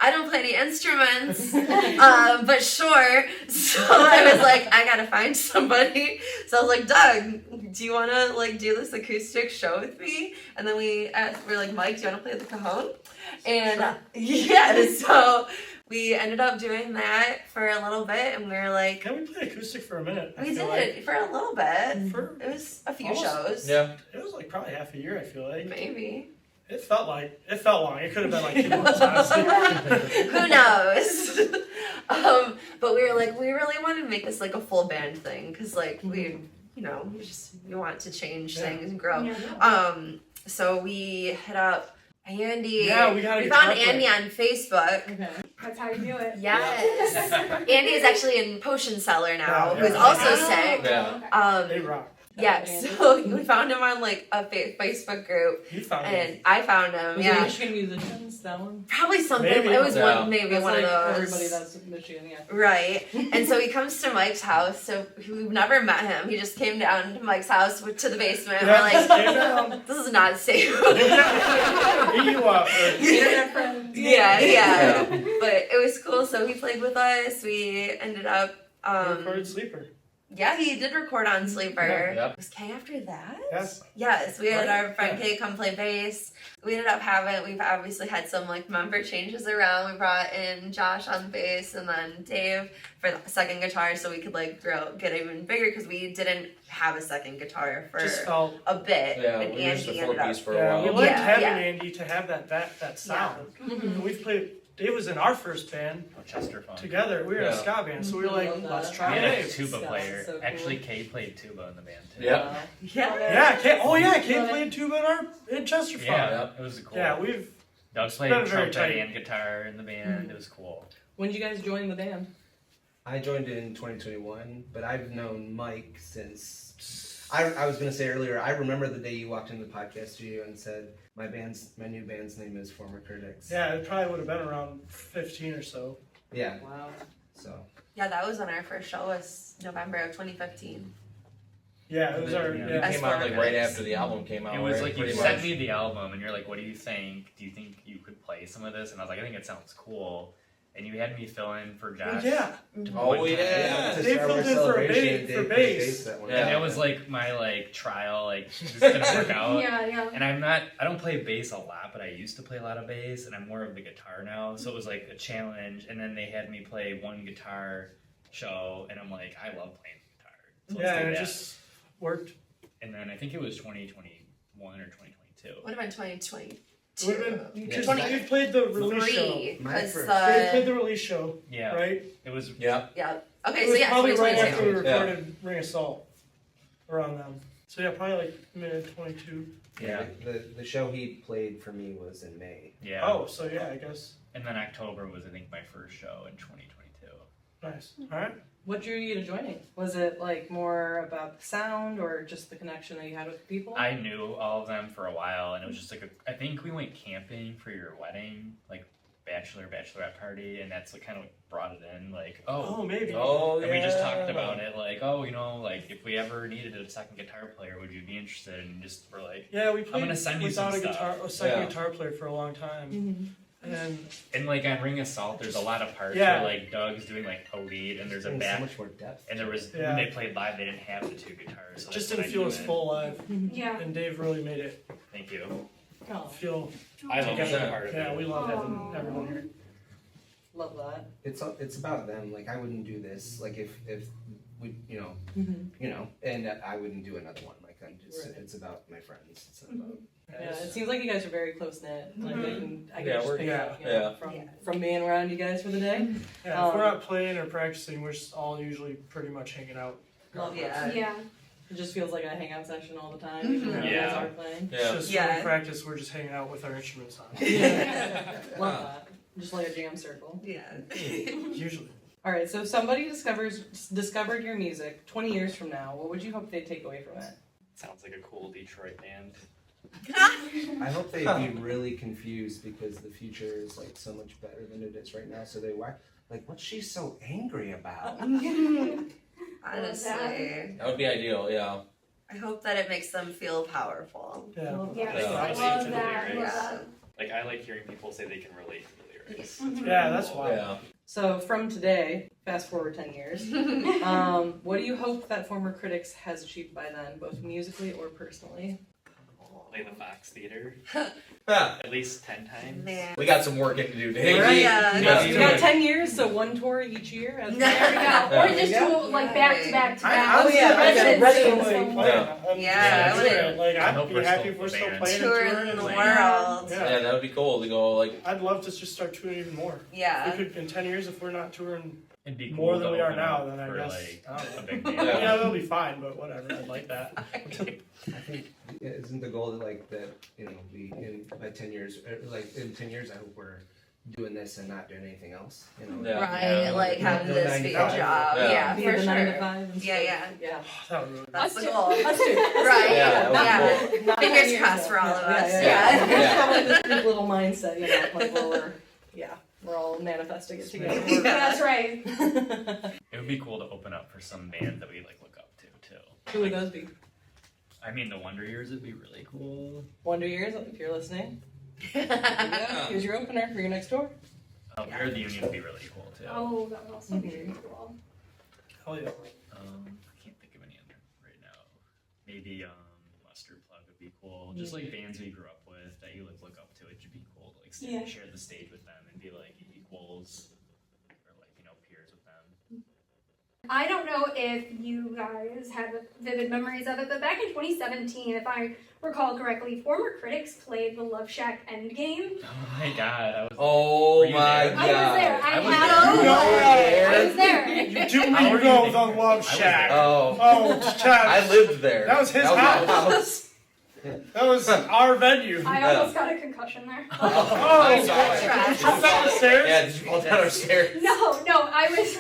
S2: "I don't play any instruments, but sure." So I was like, "I gotta find somebody." So I was like, "Doug, do you want to do this acoustic show with me?" And then we're like, "Mike, do you want to play the cajon?" And yeah, so we ended up doing that for a little bit, and we were like,
S4: Can we play acoustic for a minute? I
S2: we
S4: feel
S2: did for a little bit.
S4: For,
S2: It was a few
S4: Almost.
S2: shows.
S8: Yeah.
S4: it was like probably half a year, I feel like.
S2: Maybe.
S4: It felt long. It could have been like 2 months, honestly.
S2: Who knows? But we were like, we really wanted to make this like a full band thing, because we want to change things and grow.
S7: Yeah.
S2: So we hit up Andy.
S4: Yeah, we gotta
S2: We
S4: get
S2: found
S4: Chuck
S2: Andy
S4: right.
S2: on Facebook.
S1: Okay.
S7: That's how you do it.
S2: Yes. Andy is actually in Potion Cellar now,
S4: Yeah,
S2: who's
S4: yeah.
S2: also
S7: Oh,
S2: sick.
S8: Yeah.
S4: They rock.
S2: Yeah, so we found him on like a Facebook group,
S4: You found
S2: and
S4: it.
S2: I found him.
S1: Was it
S2: Yeah,
S1: Michigan Musicians, that one?
S2: probably something.
S4: Maybe.
S2: It was
S8: Yeah.
S2: one
S1: That's
S2: of
S1: like
S2: those.
S1: everybody that's in Michigan, yeah.
S2: Right. And so he comes to Mike's house. So we've never met him. He just came down to Mike's house to the basement.
S4: Yeah,
S2: We're
S4: just came down.
S2: like, this is not safe.
S4: Beat you up.
S1: Internet friends.
S2: yeah. But it was cool. So he played with us. We ended up.
S4: Recorded Sleeper.
S2: Yeah, he did record on Sleeper.
S8: Yep.
S2: Was Kay after that?
S4: Yes.
S2: Yes, we had
S4: Right?
S2: our friend
S4: Yeah.
S2: Kay come play bass. We ended up we've obviously had some member changes around. We brought in Josh on bass and then Dave for the second guitar so we could get even bigger, because we didn't have a second guitar for
S4: Just felt.
S2: a bit.
S8: Yeah.
S2: And
S8: We were just a
S2: Andy
S8: four
S2: ended up.
S8: piece for
S4: Yeah,
S8: a
S4: we
S8: while.
S4: liked
S2: Yeah,
S4: having
S2: yeah.
S4: Andy to have that sound.
S1: Mhm.
S4: We've played. Dave was in our first band
S5: Chester Funk.
S4: together. We were in a
S8: Yeah.
S4: ska band, so we were like,
S1: Love that.
S4: let's
S5: We
S4: try
S5: had a
S4: Dave.
S5: tuba
S1: Ska,
S5: player.
S1: so cool.
S5: Actually, Kay played tuba in the band too.
S8: Yep.
S2: Yeah.
S4: Yeah, Kay. Oh yeah, Kay played tuba in Chester Funk.
S5: Yeah, it was cool.
S4: Yeah, we've.
S5: Doug's
S4: been
S5: played
S4: very
S5: trumpet
S4: tight.
S5: and guitar in the band. It was cool.
S1: When did you guys join the band?
S6: I joined in 2021, but I've known Mike since. I was gonna say earlier. I remember the day you walked into the podcast studio and said, "My new band's name is Former Critics."
S4: Yeah, it probably would have been around 15 or so.
S6: Yeah.
S1: Wow.
S6: So.
S2: Yeah, that was when our first show was November of 2015.
S4: Yeah, it was our.
S5: Yeah.
S8: It
S4: Yeah.
S8: came out right after the album came out.
S5: It was
S8: right?
S5: like you
S8: Pretty
S5: sent
S8: much.
S5: me the album and you're like, "What do you think? Do you think you could play some of this?" And I was like, "I think it sounds cool." And you had me fill in for
S4: Well,
S5: Josh.
S4: yeah.
S8: Oh yeah.
S6: To
S4: Dave
S6: Star Wars
S4: filled in for a
S6: Celebration,
S4: for
S6: Dave played
S4: bass.
S6: that one.
S8: Yeah.
S5: And it was like my trial, this is gonna work out.
S7: Yeah.
S5: And I don't play bass a lot, but I used to play a lot of bass, and I'm more of the guitar now. So it was like a challenge. And then they had me play one guitar show, and I'm like, I love playing guitar. So let's
S4: Yeah,
S5: do
S4: and it
S5: that.
S4: just worked.
S5: And then I think it was 2021 or 2022.
S2: Would have been 2022.
S4: It would have been because
S6: Yeah.
S4: we played the release show.
S2: Three,
S6: My
S2: because
S6: first.
S4: They played the release show,
S5: Yeah,
S4: right?
S5: it was.
S8: Yeah.
S2: yeah.
S4: It
S2: Okay, so
S4: was
S2: yeah,
S4: probably right
S2: 2022.
S4: after we
S8: Yeah.
S4: recorded Ring of Salt, around them. So yeah, probably like mid 22.
S5: Yeah.
S6: The show he played for me was in May.
S5: Yeah.
S4: Oh, so yeah, I guess
S5: And then October was, I think, my first show in 2022.
S4: nice. All right.
S1: What drew you to joining? Was it like more about the sound or just the connection that you had with people?
S5: I knew all of them for a while, and it was just like I think we went camping for your wedding, like bachelorette party, and that's what kind of brought it in. Like,
S4: maybe.
S5: and we just talked about it, like, like if we ever needed a second guitar player, would you be interested? And just we're like,
S4: Yeah, we played
S5: gonna send you
S4: without
S5: some
S4: a second guitar player for a long time.
S5: And like on Ring Assault, there's a lot of parts
S4: Yeah.
S5: where like Doug's doing like a lead, and there's a
S6: so
S5: back,
S6: much more depth.
S5: and there was
S4: Yeah.
S5: when they played live, they didn't have the two guitars. So
S4: Just
S5: that's
S4: didn't
S5: when
S4: feel
S5: I
S4: as
S5: knew it.
S4: full live,
S7: Yeah.
S4: and Dave really made it
S5: Thank you.
S1: Oh,
S4: feel.
S5: I love being a
S4: together.
S5: part of
S4: Yeah,
S5: it.
S4: we love having everyone here.
S1: love that.
S6: It's about them. Like I wouldn't do this. Like if we
S1: Mhm.
S6: and I wouldn't do another one. Like I'm just
S1: Right.
S6: it's about my friends. It's not about.
S1: Yeah, it seems like you guys are very close knit. Like I can
S8: Yeah,
S1: just
S8: we're-
S1: pick it up, you know,
S8: yeah.
S1: from being around you guys for the day.
S4: Yeah, if we're not playing or practicing, we're just all usually pretty much hanging out.
S1: Love
S2: Yeah.
S1: that.
S7: Yeah.
S1: It just feels like a hangout session all the time, even when you
S5: Yeah.
S1: guys are playing.
S4: It's just when
S2: Yeah.
S4: we practice, we're just hanging out with our instruments on.
S1: Love that. Just like a jam circle.
S2: Yeah.
S4: Usually.
S1: All right, so if somebody discovered your music 20 years from now, what would you hope they'd take away from it?
S5: Sounds like a cool Detroit band.
S6: I hope they'd be really confused because the future is like so much better than it is right now. So they whack like, what's she so angry about?
S2: Honestly,
S8: That would be ideal, yeah.
S2: I hope that it makes them feel powerful.
S4: Yeah.
S7: Yeah.
S5: Like,
S7: I
S5: relate
S7: love
S5: to the
S7: that. I love
S5: lyrics.
S7: that.
S5: Like I like hearing people say they can relate to the lyrics.
S4: Yeah, that's why.
S8: Yeah.
S1: So from today, fast forward 10 years, what do you hope that former critics has achieved by then, both musically or personally?
S5: Play the Fox Theater
S8: Ah,
S5: at least 10 times.
S2: Man.
S8: we got some work to do, Dave.
S1: Right.
S2: Yeah.
S8: Yeah.
S1: You got 10 years, so one tour each year.
S7: There we go. Or just
S1: Yeah.
S7: two, like back to back to
S4: I
S7: back.
S4: honestly,
S1: yeah,
S4: I
S1: yeah,
S4: get
S1: residents
S4: ready to
S1: don't
S4: play.
S2: Yeah, I would-
S4: Like
S5: I
S4: I'd
S5: hope
S4: be
S5: we're
S4: happy
S5: still
S4: if we're
S5: a
S4: still
S5: band.
S4: playing
S2: Touring
S4: and
S2: the
S4: touring.
S2: world.
S4: Yeah.
S8: Yeah, that would be cool to go like.
S4: I'd love to just start touring even more.
S2: Yeah.
S4: If we could, in 10 years, if we're not touring
S5: It'd be
S4: more
S5: cool
S4: than
S5: to
S4: we are
S5: open
S4: now,
S5: up
S4: then I
S5: for,
S4: guess
S5: like,
S4: I don't
S5: a
S4: know.
S5: big band.
S8: Yeah.
S4: Yeah, that'll be fine, but whatever. I'd like that.
S6: I think isn't the goal like that? We by 10 years, like in 10 years, I hope we're doing this and not doing anything else.
S8: Yeah.
S2: Right,
S5: Yeah.
S2: like having
S6: No
S2: this
S6: 9 to
S2: be a
S6: 5.
S2: job.
S8: Yeah.
S2: Yeah,
S1: Be
S2: for
S1: the 9 to
S2: sure.
S1: 5 and
S2: Yeah,
S1: stuff.
S2: yeah.
S1: Yeah.
S4: That would really.
S2: That's the
S1: Us too.
S2: goal.
S1: Us too.
S2: Right.
S8: Yeah,
S1: Not
S2: yeah.
S1: 10 not
S2: Fingers
S1: 10 years
S2: crossed
S1: though.
S2: for all of us,
S1: Yeah.
S2: yeah.
S1: We just have like this cute little mindset, like we're all manifesting it together.
S2: Yeah.
S7: That's right.
S5: It would be cool to open up for some bands that we like look up to too.
S1: Who would those be?
S5: I mean, the Wonder Years would be really cool.
S1: Wonder Years, if you're listening. Yeah, here's your opener for your next tour.
S5: We're the Union would be really cool too.
S7: Oh, that would also be really cool.
S4: Hell yeah.
S5: I can't think of any other right now. Maybe Mustard Plug would be cool. Just like bands we grew up with that you like look up to. It should be cool to like
S7: Yeah.
S5: share the stage with them and be like equals or like peers with them.
S7: I don't know if you guys have vivid memories of it, but back in 2017, if I recall correctly, former critics played the Love Shack Endgame.
S5: Oh my god, I was.
S8: Oh
S5: Were you
S8: my
S5: there?
S8: god.
S7: I was there. I
S5: I was
S7: had
S5: there.
S7: a
S4: No
S7: I was there.
S4: You do
S5: How
S4: me
S5: were you
S4: go
S5: there?
S4: the Love
S5: I was
S4: Shack.
S5: there.
S8: Oh,
S4: Oh, Chad.
S8: I lived there.
S4: That was his
S8: my
S4: house.
S8: house.
S4: That was our venue.
S7: I almost got a concussion there.
S4: Oh,
S8: sorry.
S2: Trash.
S4: Up the stairs?
S8: Yeah, did you fall down our stairs?
S7: No, I was.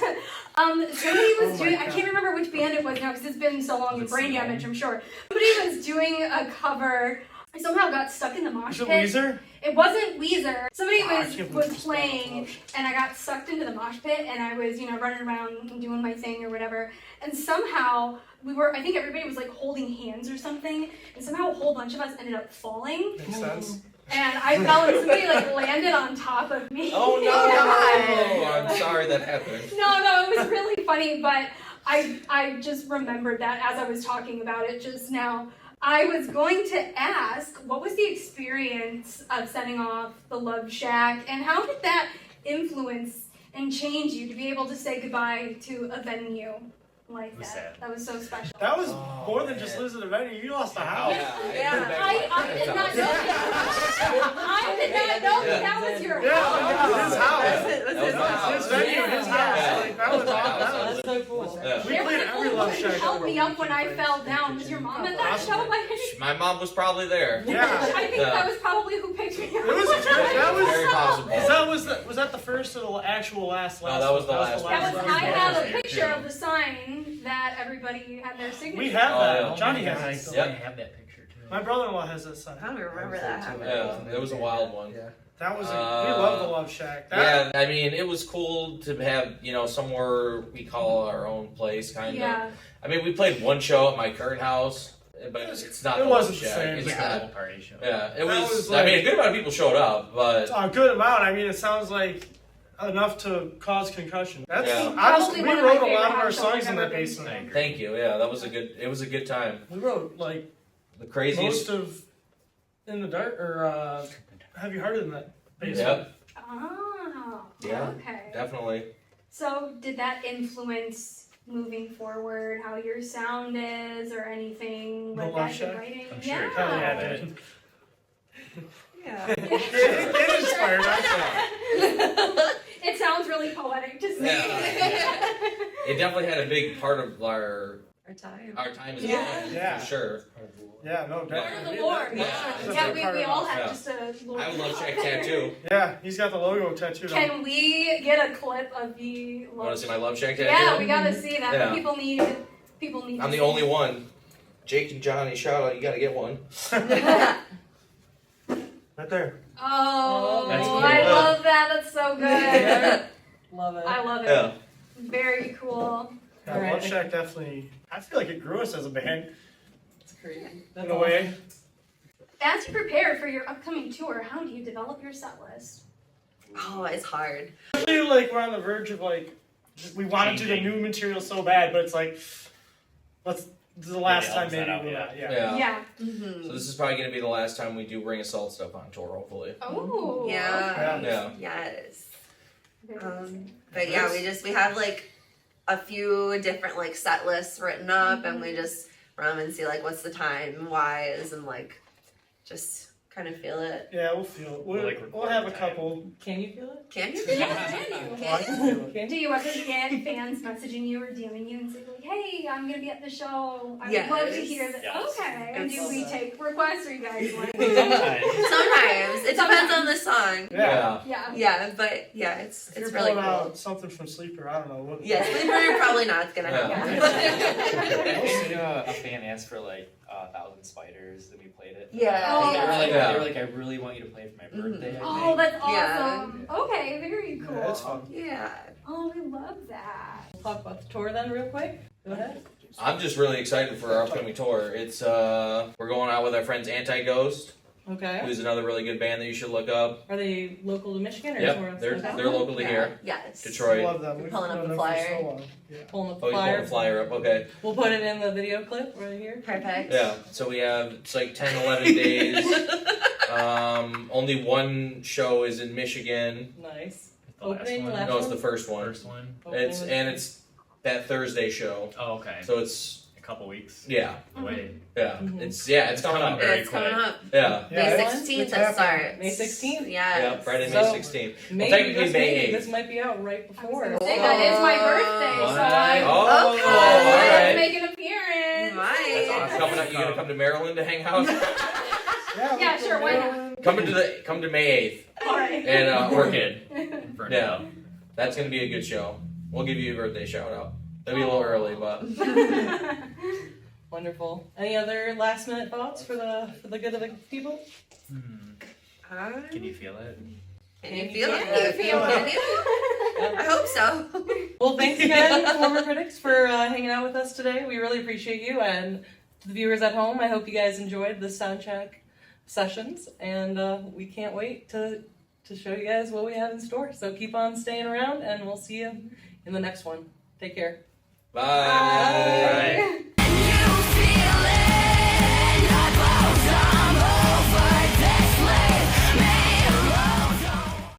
S7: Somebody was
S4: Oh my
S7: doing. I
S4: God.
S7: can't remember which band it was now because it's been so long.
S5: Was it
S7: Brain
S5: Simone?
S7: damage, I'm sure. Somebody was doing a cover. I somehow got stuck in the mosh
S4: Is it
S7: pit.
S4: Weezer?
S7: It wasn't Weezer. Somebody
S4: Ah, I
S7: was
S4: can't believe
S7: was
S4: you spelled
S7: playing,
S4: mosh.
S7: and I got sucked into the mosh pit, and I was running around and doing my thing or whatever. And somehow I think everybody was like holding hands or something, and somehow a whole bunch of us ended up falling.
S4: Makes sense.
S7: And I fell, and somebody landed on top of me.
S8: Oh no!
S2: God.
S8: I'm sorry that happened.
S7: No, it was really funny, but I just remembered that as I was talking about it just now. I was going to ask, what was the experience of setting off the Love Shack, and how did that influence and change you to be able to say goodbye to a venue like
S5: It was
S7: that?
S5: sad.
S7: That was so special.
S4: That was
S8: Oh,
S4: more than
S8: man.
S4: just losing a venue. You lost a house.
S2: Yeah.
S7: I did not know that was your
S4: Yeah,
S7: house.
S4: his house.
S8: That was my house.
S4: His venue, his house.
S8: Yeah.
S4: Like, that was awesome.
S1: That's so cool.
S8: Yeah.
S4: We
S7: There was
S4: played
S7: an
S4: every
S7: old
S4: Love
S7: woman
S4: Shack.
S7: who helped
S4: ever.
S7: me up when I fell down. Was your mom at that show?
S4: Possibly.
S7: I
S8: My mom was probably there.
S4: Yeah.
S7: think
S8: Yeah.
S7: that was probably who picked
S8: Very possible.
S4: Was that the first or the actual last?
S8: No, that was the last one.
S7: I have a picture of the sign that everybody had their signature.
S4: We have that.
S8: Oh, yeah.
S4: Johnny
S5: I
S4: has it.
S5: still
S8: Yep.
S5: have that picture too.
S4: My brother-in-law has that sign.
S2: I don't remember that happening.
S8: Yeah, it was a wild one.
S6: Yeah.
S4: That was we love the Love Shack.
S8: Yeah, I mean, it was cool to have, somewhere we call our own place, kind of.
S7: Yeah.
S8: I mean, we played one show at my current house, but it's not
S4: It
S8: the
S4: wasn't
S8: Love
S4: the
S8: Shack.
S4: same.
S8: It's
S5: It's
S8: not.
S5: a little party show.
S8: Yeah, it
S4: That
S8: was.
S4: was
S8: I mean,
S4: like-
S8: a good amount of people showed up, but
S4: A good amount. I mean, it sounds like enough to cause concussion. That's
S8: Yeah.
S4: honestly, we
S7: Probably one of my
S4: wrote a
S7: favorite
S4: lot of our
S7: house shows
S4: songs
S7: I've
S4: in
S7: ever
S4: that
S7: been to.
S4: basement.
S8: thank you. Yeah, it was a good time.
S4: We wrote like
S8: The craziest.
S4: most of In the Dark or Have You Heard It in that basement?
S8: Yep,
S7: Oh,
S8: Yeah.
S7: okay.
S8: definitely.
S7: So, did that influence moving forward how your sound is or anything
S4: The
S7: like
S4: Love
S7: that
S4: Shack?
S7: you're writing?
S5: I'm sure it
S4: Hell yeah,
S5: Yeah.
S4: it did.
S2: Yeah.
S4: It inspired us.
S7: It sounds really poetic to say.
S8: It definitely had a big part of our
S2: time.
S8: time as
S7: Yeah.
S8: a band,
S4: Yeah.
S8: for sure.
S4: Yeah, no,
S7: Part
S4: definitely.
S7: of the lore.
S8: Yeah.
S7: Yeah, we all have
S8: Yeah.
S7: just a lore.
S8: I have a Love Shack tattoo.
S4: Yeah, he's got the logo tattooed on.
S7: Can we get a clip of the
S8: You
S7: lore?
S8: want to see my Love Shack tattoo?
S7: Yeah, we gotta see that.
S8: Yeah.
S7: People need.
S8: I'm
S7: to
S8: the only one. Jake and Johnny, shout out! You gotta get one.
S4: Right there.
S7: Oh,
S5: That's cool.
S7: I love that. That's so good.
S1: Love it.
S7: I love it.
S8: Yeah.
S7: Very cool.
S4: Yeah,
S1: Alright.
S4: Love Shack definitely. I feel like it grew us as a band
S1: It's crazy.
S4: in
S1: That's
S4: a way.
S7: As you prepare for your upcoming tour, how do you develop your set list?
S2: Oh, it's hard.
S4: I feel like we're on the verge of like we want to do the new material so bad, but it's like this is the last
S5: Maybe
S4: time
S5: I'll set
S4: maybe
S5: up,
S4: we'll
S5: yeah.
S4: not. Yeah.
S8: Yeah.
S7: Yeah.
S2: Mm-hmm.
S8: So this is probably gonna be the last time we do Ring Assault stuff on tour, hopefully.
S7: Oh.
S2: Yeah.
S8: Yeah.
S2: Yes.
S7: Very
S2: Um, but yeah, we have like a few different like set lists written up, and we just run them and see like what's the time wise and like just kind of feel it.
S4: Yeah, we'll feel it. We'll,
S5: Like
S4: we'll have a
S5: record time.
S4: couple.
S1: Can you feel it?
S2: Can you?
S7: Yeah, can you?
S4: Well, I can feel it.
S1: Can
S7: Do you ever get fans messaging you or DMing you and say like, "Hey, I'm gonna be at the show. I would
S2: Yes.
S7: love to hear that."
S5: Yes.
S7: Okay. And do
S2: It's-
S7: we take requests or you guys like?
S5: Sometimes.
S2: Sometimes it depends on the song.
S4: Yeah.
S7: Yeah.
S2: Yeah, but yeah, it's
S4: If you're
S2: really
S4: pulling
S2: cool.
S4: out something from Sleeper, I don't know. What,
S2: Yeah, Sleeper probably not gonna
S8: Yeah.
S2: happen.
S5: A fan asked for like 1,000 Spiders, and we played it.
S2: Yeah.
S7: Oh.
S5: They were like,
S8: Yeah.
S5: I really want you to play it for my birthday. I
S7: Oh,
S5: think.
S7: that's
S2: Yeah.
S7: awesome. Okay, very cool.
S4: Yeah, it's fun.
S2: Yeah.
S7: Oh, I love that.
S1: We'll talk about the tour then real quick. Go ahead.
S8: I'm just really excited for our upcoming tour. It's we're going out with our friends Anti Ghost,
S1: Okay.
S8: who's another really good band that you should look up.
S1: Are they local to Michigan or
S8: Yep,
S1: somewhere else?
S8: they're
S1: Okay.
S8: they're local to
S2: Yeah.
S8: here,
S2: Yes.
S4: I
S8: Detroit.
S4: love them. We've
S2: Pulling up
S4: known
S2: the
S4: them for
S2: flyer.
S4: so long. Yeah.
S1: Pulling up
S8: Oh,
S1: the
S8: you pulled
S1: flyer.
S8: the flyer up. Okay.
S1: We'll put it in the video clip right here.
S2: Perfect.
S8: Yeah. So we have it's like 10, 11 days. Only one show is in Michigan.
S1: Nice.
S5: The last
S1: Opening,
S5: one?
S1: last
S8: No, it's
S1: one?
S8: the first one.
S5: First one.
S1: Opening
S8: It's
S1: was-
S8: and it's that Thursday show.
S5: Oh, okay.
S8: So it's
S5: A couple weeks
S8: yeah,
S5: away.
S8: yeah.
S1: Mhm.
S8: It's coming up.
S5: Very
S2: It's coming
S5: quick.
S2: up.
S8: Yeah.
S4: Yeah,
S2: May
S4: it's-
S2: 16th
S4: it's
S2: it
S4: happening.
S2: starts.
S1: May 16th?
S2: Yes.
S8: Yeah, Friday, May
S1: So-
S8: 16th.
S1: Maybe
S8: technically
S1: just
S8: May
S1: maybe
S8: 8th.
S1: this might be out right
S7: I was
S1: before.
S7: gonna say that is my birthday, so I
S8: Oh,
S2: Okay.
S8: alright.
S7: make an appearance.
S2: Might.
S8: That's awesome. Coming up, you gonna come to Maryland to hang out?
S7: Yeah, sure, why not?
S8: Come to May 8th
S7: All right.
S8: and Orchid.
S5: For
S8: Yeah.
S5: now.
S8: That's gonna be a good show. We'll give you a birthday shout out. That'll be a little early, but
S1: Wonderful. Any other last minute thoughts for the good of the people?
S5: Can you feel it?
S2: Can you feel it?
S7: Can you feel
S2: Can
S7: it?
S2: you? I hope so.
S1: Well, thanks again, former critics, for hanging out with us today. We really appreciate you, and to the viewers at home, I hope you guys enjoyed the SoundCheck Sessions, and we can't wait to show you guys what we have in store. So keep on staying around, and we'll see you in the next one. Take care.
S8: bye.
S7: Bye.